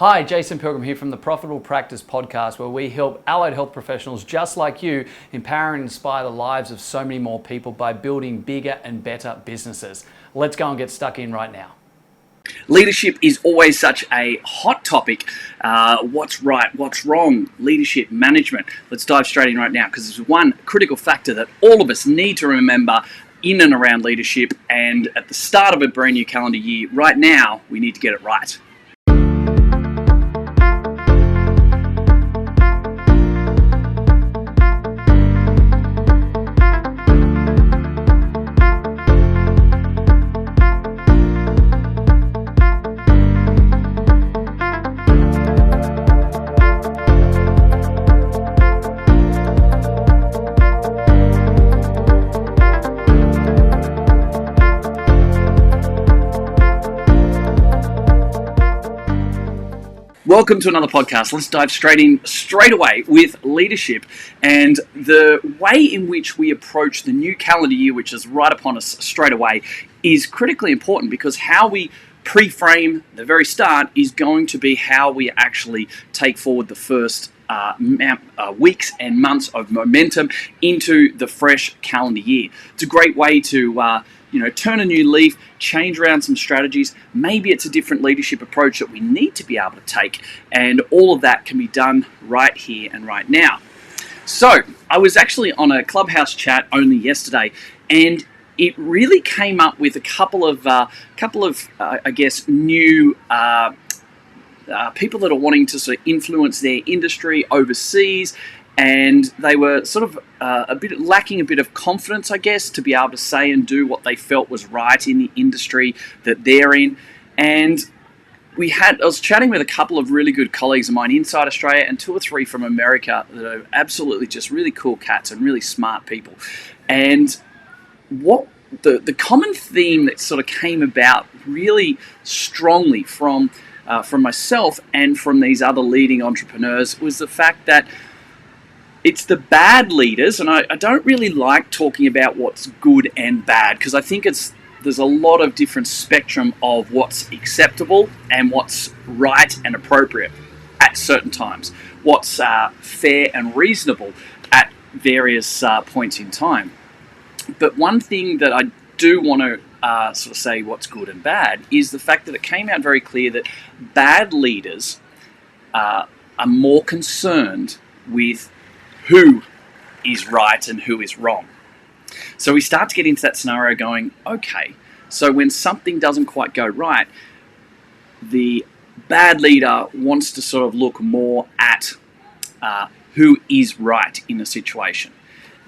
Hi, Jason Pilgrim here from the Profitable Practice podcast, where we help allied health professionals just like you empower and inspire the lives of so many more people by building bigger and better businesses. Let's go and get stuck in right now. Leadership is always such a hot topic. What's right? What's wrong? Leadership, management. Let's dive straight in right now, because there's one critical factor that all of us need to remember in and around leadership, and at the start of a brand new calendar year, right now, we need to get it right. Welcome to another podcast. Let's dive straight away with leadership and the way in which we approach the new calendar year, which is right upon us straight away, is critically important, because how we pre-frame the very start is going to be how we actually take forward the first weeks and months of momentum into the fresh calendar year. It's a great way to turn a new leaf, change around some strategies. Maybe it's a different leadership approach that we need to be able to take, and all of that can be done right here and right now. So I was actually on a Clubhouse chat only yesterday, and it really came up with a couple of new people that are wanting to sort of influence their industry overseas. And they were sort of lacking a bit of confidence, I guess, to be able to say and do what they felt was right in the industry that they're in. And I was chatting with a couple of really good colleagues of mine inside Australia and 2 or 3 from America that are absolutely just really cool cats and really smart people. And what the common theme that sort of came about really strongly from myself and from these other leading entrepreneurs was the fact that it's the bad leaders, and I don't really like talking about what's good and bad, because I think there's a lot of different spectrum of what's acceptable and what's right and appropriate at certain times, what's fair and reasonable at various points in time. But one thing that I do want to sort of say what's good and bad is the fact that it came out very clear that bad leaders are more concerned with who is right and who is wrong. So we start to get into that scenario going, okay, so when something doesn't quite go right, the bad leader wants to sort of look more at who is right in a situation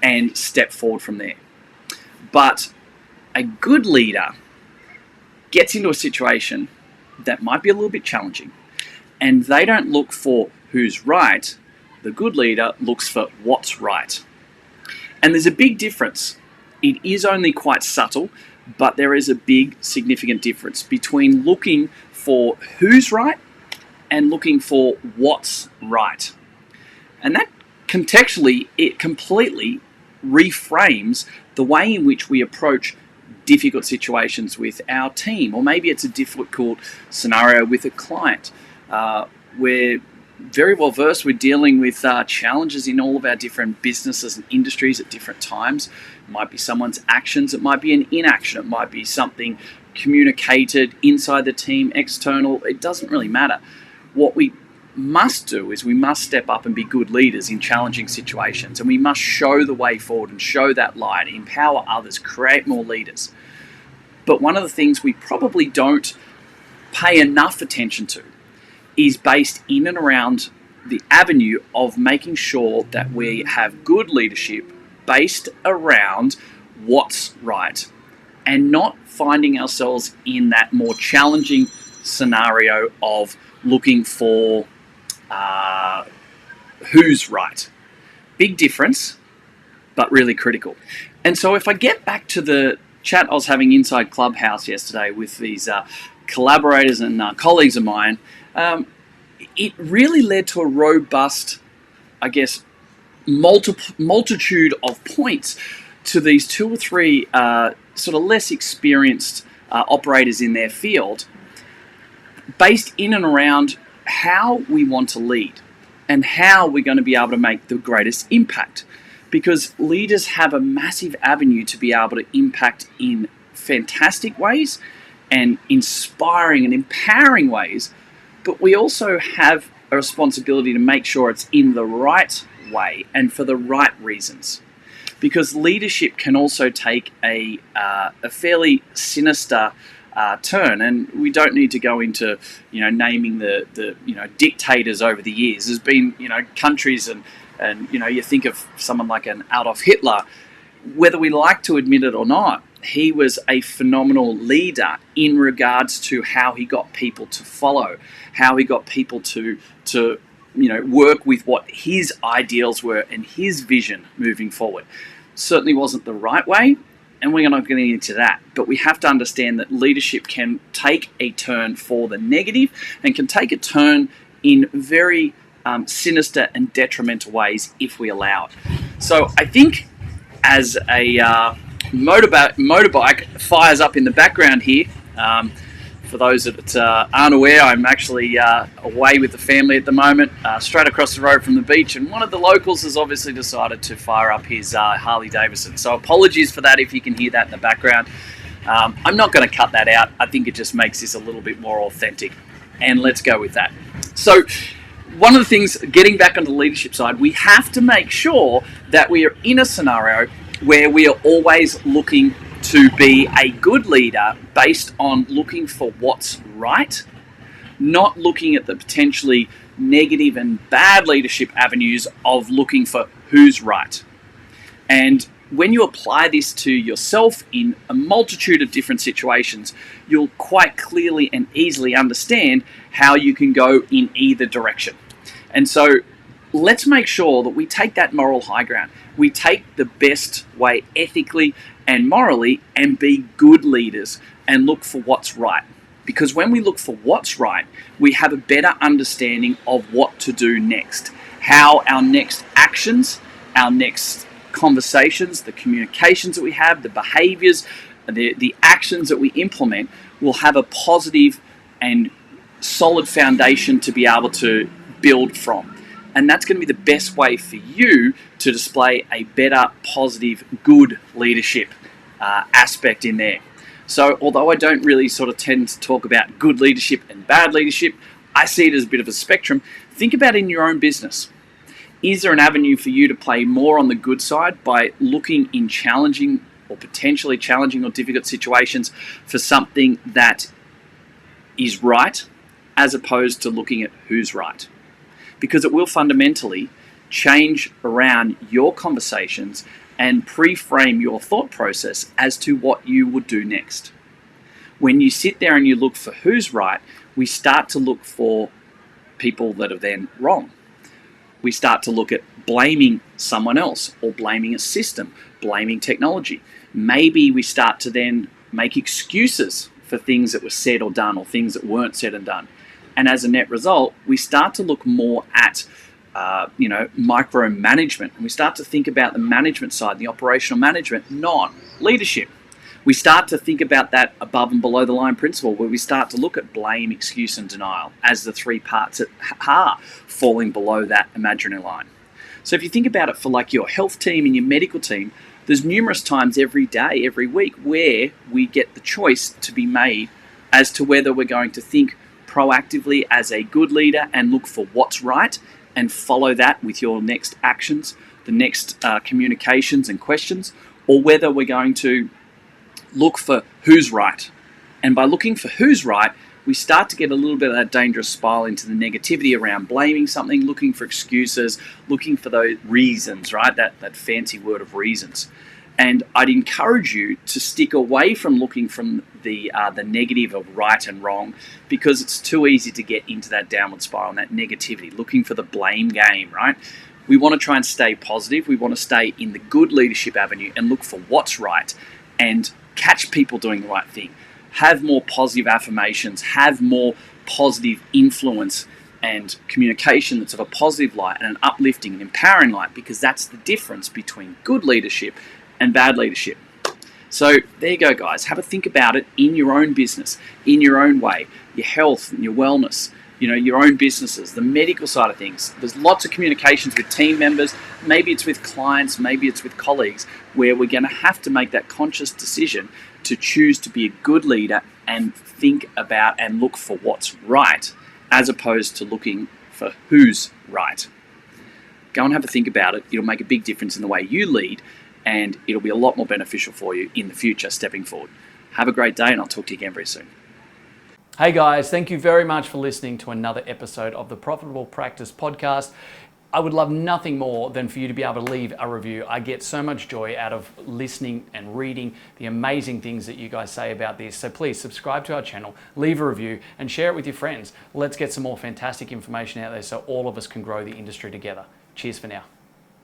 and step forward from there. But a good leader gets into a situation that might be a little bit challenging, and they don't look for who's right. The good leader looks for what's right. And there's a big difference. It is only quite subtle, but there is a big, significant difference between looking for who's right and looking for what's right. And that contextually, it completely reframes the way in which we approach difficult situations with our team, or maybe it's a difficult scenario with a client. We're very well versed. We're dealing with challenges in all of our different businesses and industries at different times. It might be someone's actions, it might be an inaction, it might be something communicated inside the team, external. It doesn't really matter. What we must do is we must step up and be good leaders in challenging situations, and we must show the way forward and show that light, empower others, create more leaders. But one of the things we probably don't pay enough attention to is based in and around the avenue of making sure that we have good leadership based around what's right, and not finding ourselves in that more challenging scenario of looking for who's right. Big difference, but really critical. And so if I get back to the chat I was having inside Clubhouse yesterday with these collaborators and colleagues of mine, it really led to a robust, I guess, multitude of points to these 2 or 3 sort of less experienced operators in their field, based in and around how we want to lead and how we're going to be able to make the greatest impact. Because leaders have a massive avenue to be able to impact in fantastic ways and inspiring and empowering ways, but we also have a responsibility to make sure it's in the right way and for the right reasons. Because leadership can also take a fairly sinister turn, and we don't need to go into naming the dictators over the years. There's been countries and you think of someone like an Adolf Hitler. Whether we like to admit it or not, he was a phenomenal leader in regards to how he got people to follow, how he got people to work with what his ideals were and his vision moving forward. Certainly wasn't the right way, and we're not getting into that. But we have to understand that leadership can take a turn for the negative and can take a turn in very sinister and detrimental ways if we allow it. So I think as a motorbike fires up in the background here, for those that aren't aware, I'm actually away with the family at the moment, straight across the road from the beach, and one of the locals has obviously decided to fire up his Harley Davidson. So apologies for that if you can hear that in the background. I'm not going to cut that out. I think it just makes this a little bit more authentic, and let's go with that. So one of the things, getting back on the leadership side, we have to make sure that we are in a scenario where we are always looking to be a good leader based on looking for what's right, not looking at the potentially negative and bad leadership avenues of looking for who's right. And when you apply this to yourself in a multitude of different situations, you'll quite clearly and easily understand how you can go in either direction. And so let's make sure that we take that moral high ground. We take the best way ethically and morally and be good leaders and look for what's right. Because when we look for what's right, we have a better understanding of what to do next. How our next actions, our next conversations, the communications that we have, the behaviors, the actions that we implement will have a positive and solid foundation to be able to build from. And that's going to be the best way for you to display a better, positive, good leadership aspect in there. So although I don't really sort of tend to talk about good leadership and bad leadership, I see it as a bit of a spectrum. Think about it in your own business. Is there an avenue for you to play more on the good side by looking in challenging or potentially challenging or difficult situations for something that is right, as opposed to looking at who's right? Because it will fundamentally change around your conversations and pre-frame your thought process as to what you would do next. When you sit there and you look for who's right, we start to look for people that are then wrong. We start to look at blaming someone else or blaming a system, blaming technology. Maybe we start to then make excuses for things that were said or done or things that weren't said and done. And as a net result, we start to look more at micromanagement, and we start to think about the management side, the operational management, not leadership. We start to think about that above and below the line principle, where we start to look at blame, excuse, and denial as the three parts that are falling below that imaginary line. So if you think about it for like your health team and your medical team, there's numerous times every day, every week, where we get the choice to be made as to whether we're going to think proactively as a good leader and look for what's right and follow that with your next actions, the next communications and questions, or whether we're going to look for who's right. And by looking for who's right, we start to get a little bit of that dangerous spiral into the negativity around blaming something, looking for excuses, looking for those reasons, right? That fancy word of reasons. And I'd encourage you to stick away from looking from the negative of right and wrong, because it's too easy to get into that downward spiral and that negativity, looking for the blame game, right? We want to try and stay positive. We want to stay in the good leadership avenue and look for what's right and catch people doing the right thing. Have more positive affirmations, have more positive influence and communication that's of a positive light and an uplifting and empowering light, because that's the difference between good leadership and bad leadership. So there you go, guys. Have a think about it in your own business, in your own way, your health and your wellness. your own businesses, the medical side of things. There's lots of communications with team members. Maybe it's with clients, maybe it's with colleagues, where we're going to have to make that conscious decision to choose to be a good leader and think about and look for what's right, as opposed to looking for who's right. Go and have a think about it. It'll make a big difference in the way you lead, and it'll be a lot more beneficial for you in the future stepping forward. Have a great day, and I'll talk to you again very soon. Hey guys, thank you very much for listening to another episode of the Profitable Practice Podcast. I would love nothing more than for you to be able to leave a review. I get so much joy out of listening and reading the amazing things that you guys say about this. So please subscribe to our channel, leave a review, and share it with your friends. Let's get some more fantastic information out there so all of us can grow the industry together. Cheers for now.